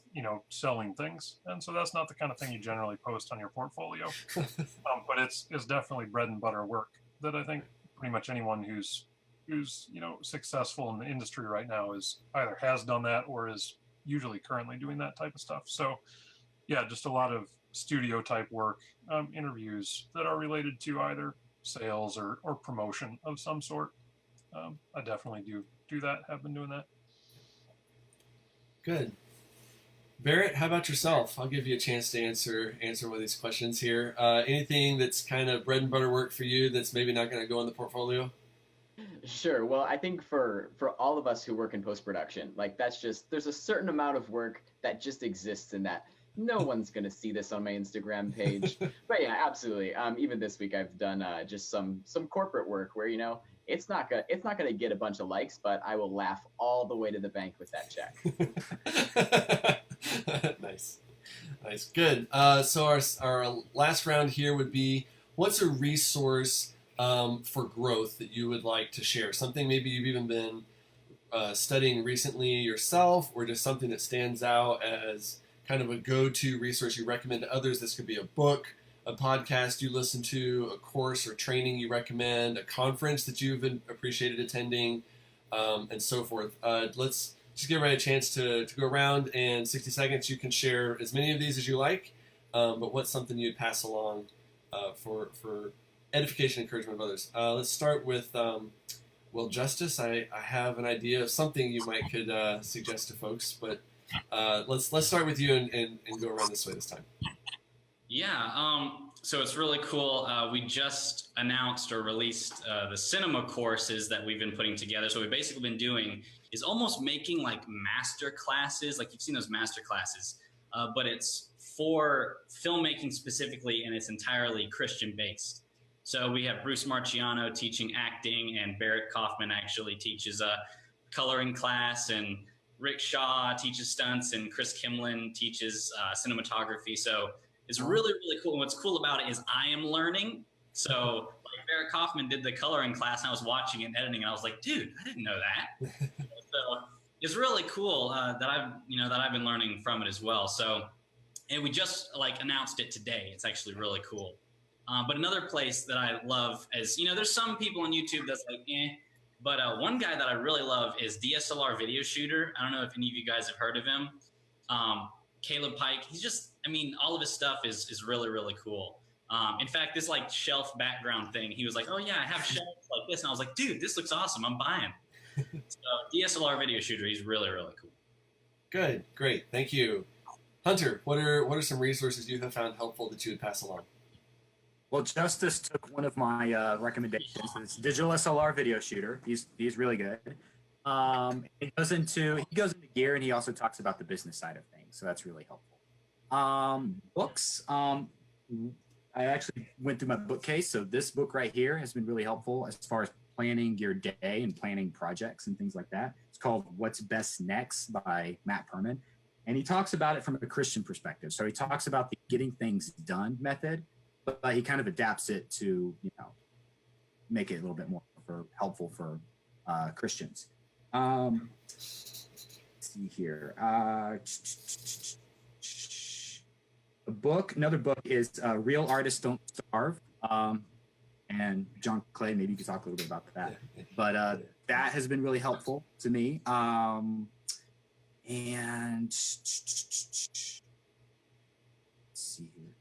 selling things, and so that's not the kind of thing you generally post on your portfolio. But it's definitely bread and butter work that I think pretty much anyone who's successful in the industry right now is either has done that or is usually currently doing that type of stuff. So yeah, just a lot of studio type work, interviews that are related to either sales or promotion of some sort. I definitely do that, have been doing that. Good. Barrett, how about yourself? I'll give you a chance to answer one of these questions here. Anything that's kind of bread and butter work for you that's maybe not going to go in the portfolio? Sure. Well, I think for all of us who work in post production, like that's just there's a certain amount of work that just exists in that. No one's gonna see this on my Instagram page, but yeah, absolutely. Even this week, I've done just some corporate work where it's not gonna get a bunch of likes, but I will laugh all the way to the bank with that check. Nice, nice, good. So our last round here would be, what's a resource for growth that you would like to share? Something maybe you've even been studying recently yourself, or just something that stands out as kind of a go-to resource you recommend to others. This could be a book, a podcast you listen to, a course or training you recommend, a conference that you've appreciated attending, and so forth. Let's just give everybody a chance to go around, and 60 seconds you can share as many of these as you like, but what's something you'd pass along for edification and encouragement of others. Let's start with, well, Justice, I have an idea of something you might could suggest to folks, but let's start with you and go around this way this time. Yeah, so it's really cool. We just announced or released the cinema courses that we've been putting together. So we've basically been doing is almost making like master classes, like you've seen those master classes, but it's for filmmaking specifically, and it's entirely Christian based. So we have Bruce Marciano teaching acting, and Barrett Kaufman actually teaches a coloring class, and Rick Shaw teaches stunts, and Chris Kimlin teaches cinematography. So it's really, really cool. And what's cool about it is I am learning. So like Barrett Kaufman did the coloring class, and I was watching it and editing, and I was like, dude, I didn't know that. So it's really cool that I've been learning from it as well. So, and we just like announced it today. It's actually really cool. But another place that I love is, there's some people on YouTube that's like, but one guy that I really love is DSLR Video Shooter. I don't know if any of you guys have heard of him. Caleb Pike. He's just, all of his stuff is really, really cool. In fact, this like shelf background thing, he was like, oh yeah, I have shelves like this. And I was like, dude, this looks awesome. I'm buying. So DSLR Video Shooter, he's really, really cool. Good, great, thank you. Hunter, what are some resources you have found helpful that you would pass along? Well, Justice took one of my recommendations. It's Digital SLR Video Shooter. He's really good. He goes into gear, and he also talks about the business side of things. So that's really helpful. Books. I actually went through my bookcase. So this book right here has been really helpful as far as planning your day and planning projects and things like that. It's called What's Best Next by Matt Perman. And he talks about it from a Christian perspective. So he talks about the getting things done method, but he kind of adapts it to, make it a little bit more helpful for Christians. Let's see here. Another book is Real Artists Don't Starve. And John Clay, maybe you could talk a little bit about that. But that has been really helpful to me. And let's see here.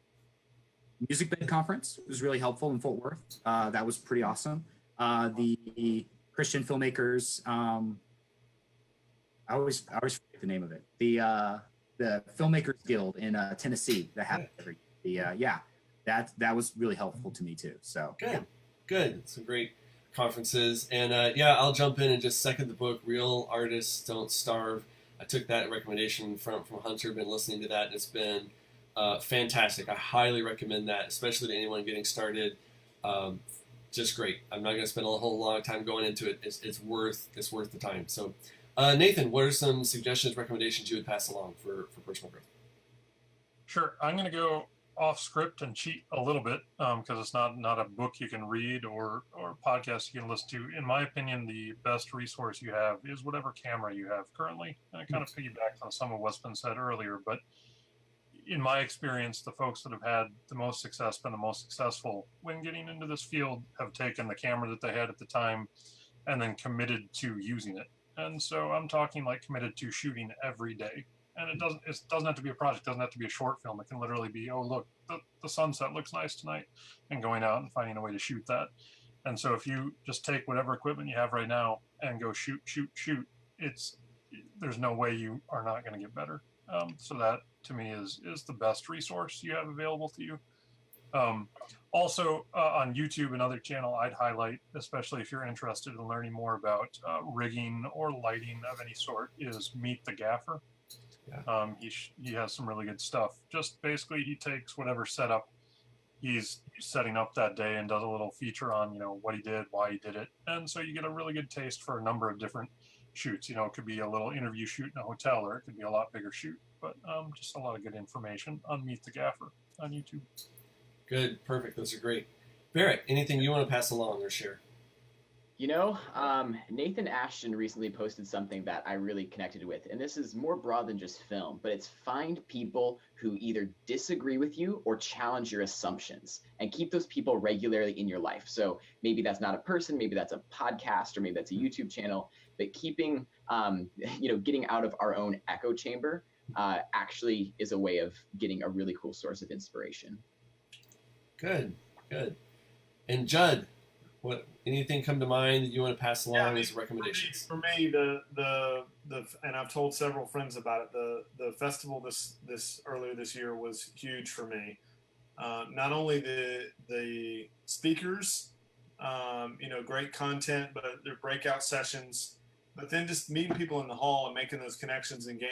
Music Bed Conference was really helpful in Fort Worth. That was pretty awesome. The Christian filmmakers, I always forget the name of it. The Filmmakers Guild in Tennessee that happened every year. That was really helpful to me too. So good. Some great conferences, and I'll jump in and just second the book. Real Artists Don't Starve. I took that recommendation from Hunter. Been listening to that, and it's been fantastic. I highly recommend that, especially to anyone getting started. Just great. I'm not going to spend a whole long time going into it. It's worth the time. So, Nathan, what are some suggestions, recommendations you would pass along for personal growth? Sure. I'm going to go off script and cheat a little bit because it's not a book you can read or podcast you can listen to. In my opinion, the best resource you have is whatever camera you have currently. And it kind of piggybacks on some of what's been said earlier, but in my experience, the folks that have had the most success, been the most successful when getting into this field, have taken the camera that they had at the time and then committed to using it. And so I'm talking like committed to shooting every day. And it doesn't have to be a project, it doesn't have to be a short film. It can literally be, oh, look, the sunset looks nice tonight, and going out and finding a way to shoot that. And so if you just take whatever equipment you have right now and go shoot, it's there's no way you are not going to get better. So that to me is the best resource you have available to you. Also on YouTube, another channel I'd highlight, especially if you're interested in learning more about rigging or lighting of any sort, is Meet the Gaffer. Yeah. He has some really good stuff. Just basically, he takes whatever setup he's setting up that day and does a little feature on, what he did, why he did it. And so you get a really good taste for a number of different shoots. It could be a little interview shoot in a hotel, or it could be a lot bigger shoot. But just a lot of good information on Meet the Gaffer on YouTube. Good, perfect. Those are great. Barrett, anything you want to pass along or share? Nathan Ashton recently posted something that I really connected with, and this is more broad than just film, but it's find people who either disagree with you or challenge your assumptions, and keep those people regularly in your life. So maybe that's not a person, maybe that's a podcast, or maybe that's a YouTube channel, but keeping, getting out of our own echo chamber actually is a way of getting a really cool source of inspiration. Good. And Judd, anything come to mind that you want to pass along as recommendations? For me, the and I've told several friends about it. The festival this earlier this year was huge for me. Not only the speakers, great content, but their breakout sessions, but then just meeting people in the hall and making those connections and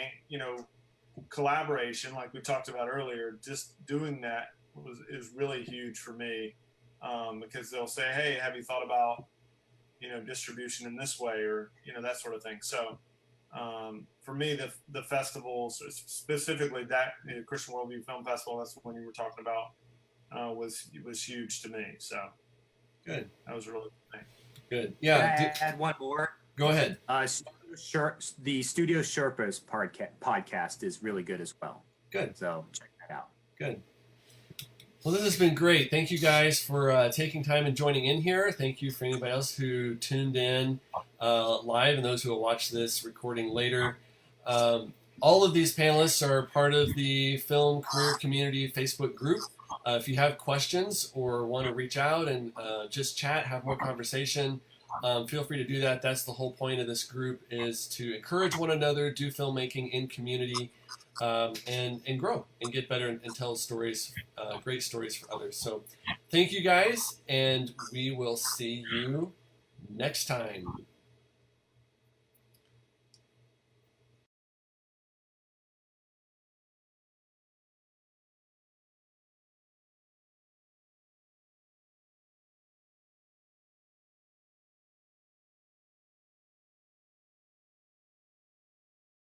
collaboration, like we talked about earlier. Just doing that is really huge for me. Because they'll say, hey, have you thought about, distribution in this way, or, that sort of thing. So for me, the festivals, specifically that Christian Worldview Film Festival, that's the one you were talking about, was huge to me. So good. That was really good thing. Good. Yeah. Can I add one more? Go ahead. The Studio Sherpas podcast is really good as well. Good. So check that out. Good. Well, this has been great. Thank you guys for taking time and joining in here. Thank you for anybody else who tuned in live and those who will watch this recording later. All of these panelists are part of the Film Career Community Facebook group. If you have questions or want to reach out and just chat, have more conversation, feel free to do that. That's the whole point of this group, is to encourage one another, do filmmaking in community, and grow and get better and tell stories, great stories for others. So thank you guys, and we will see you next time.